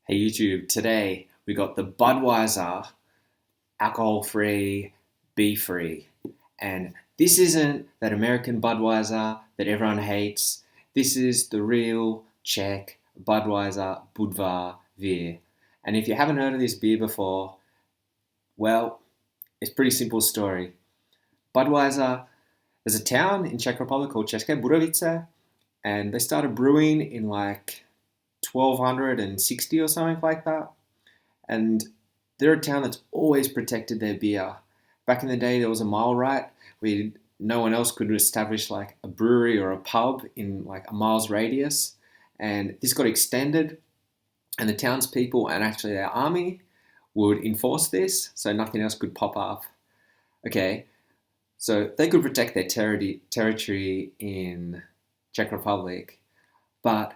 Hey YouTube, today we got the Budweiser alcohol-free, beer-free. And this isn't that American Budweiser that everyone hates. This is the real Czech Budweiser Budvar beer. And if you haven't heard of this beer before, well, it's a pretty simple story. Budweiser, there's a town in Czech Republic called České Budějovice, and they started brewing in like 1260 or something like that. And they're a town that's always protected their beer. Back in the day, there was a mile right where no one else could establish like a brewery or a pub in like a mile's radius. And this got extended, and the townspeople and actually their army would enforce this so nothing else could pop up. Okay, so they could protect their territory in Czech Republic, but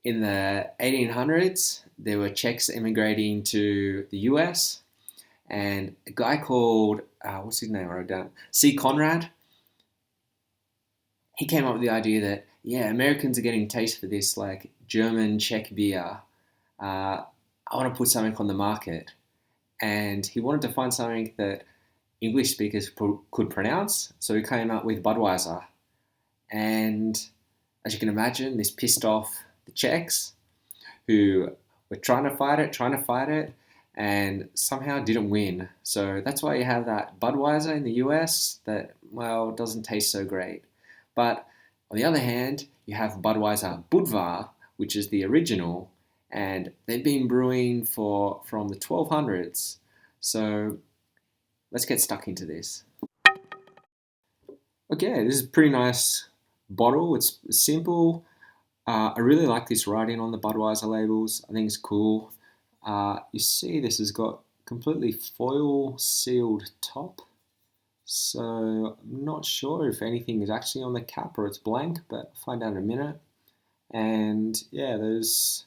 in the 1800s, there were Czechs immigrating to the US, and a guy called, what's his name I wrote down? C. Conrad. He came up with the idea that, yeah, Americans are getting taste for this like German Czech beer. I want to put something on the market. And he wanted to find something that English speakers could pronounce, so he came up with Budweiser. And as you can imagine, this pissed off the Czechs, who were trying to fight it, and somehow didn't win. So that's why you have that Budweiser in the US that, well, doesn't taste so great. But on the other hand, you have Budweiser Budvar, which is the original, and they've been brewing from the 1200s. So let's get stuck into this. Okay, this is a pretty nice bottle. It's simple. I really like this writing on the Budweiser labels. I think it's cool. You see this has got completely foil sealed top. So I'm not sure if anything is actually on the cap or it's blank, but I'll find out in a minute. And yeah, there's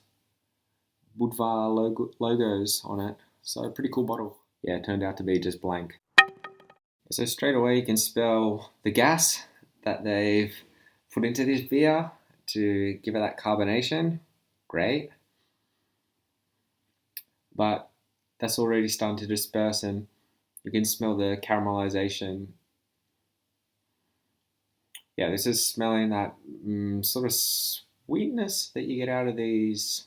Budvar logos on it. So pretty cool bottle. Yeah, it turned out to be just blank. So straight away you can smell the gas that they've put into this beer to give it that carbonation. Great. But that's already starting to disperse, and you can smell the caramelization. Yeah, this is smelling that sort of sweetness that you get out of these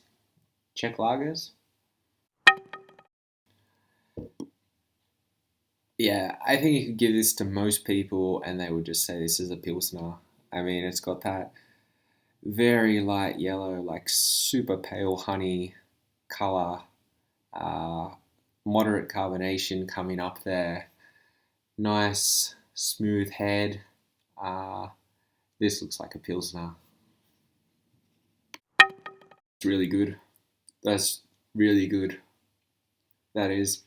Czech lagers. Yeah, I think you could give this to most people and they would just say this is a Pilsner. I mean, it's got that very light yellow, like super pale honey color, moderate carbonation coming up there, nice smooth head. This looks like a Pilsner. It's really good. That's really good. That is.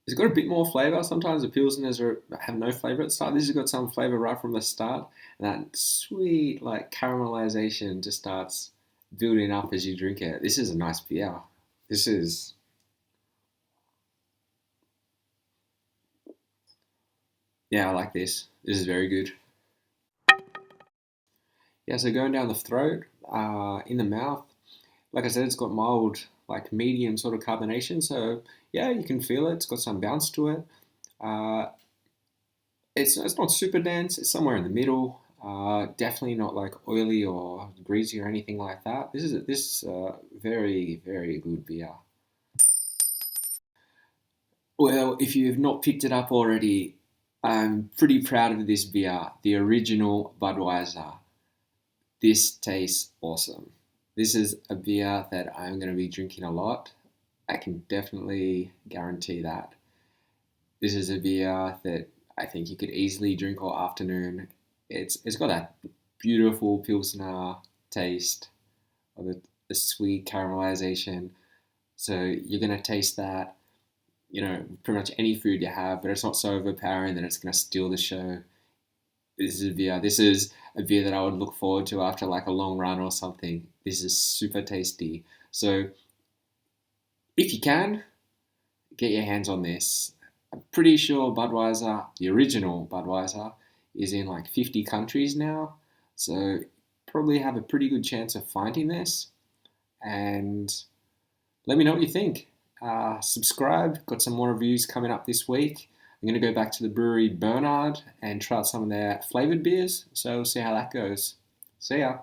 It's got a bit more flavour. Sometimes the Pilsners have no flavour at the start. This has got some flavour right from the start. And that sweet like caramelization just starts building up as you drink it. This is a nice beer. This is... Yeah, I like this. This is very good. Yeah, so going down the throat, in the mouth, like I said, it's got mild, like medium sort of carbonation. So yeah, you can feel it. It's got some bounce to it. It's not super dense. It's somewhere in the middle. Definitely not like oily or greasy or anything like that. This is very, very good beer. Well, if you've not picked it up already, I'm pretty proud of this beer, the original Budweiser. This tastes awesome. This is a beer that I'm going to be drinking a lot. I can definitely guarantee that. This is a beer that I think you could easily drink all afternoon. It's got that beautiful Pilsner taste of the sweet caramelization. So you're going to taste that, pretty much any food you have, but it's not so overpowering that it's going to steal the show. This is a beer that I would look forward to after like a long run or something. This is super tasty. So if you can, get your hands on this. I'm pretty sure Budweiser, the original Budweiser, is in like 50 countries now. So probably have a pretty good chance of finding this. And let me know what you think. Subscribe. Got some more reviews coming up this week. I'm going to go back to the brewery Bernard and try out some of their flavoured beers. So we'll see how that goes. See ya.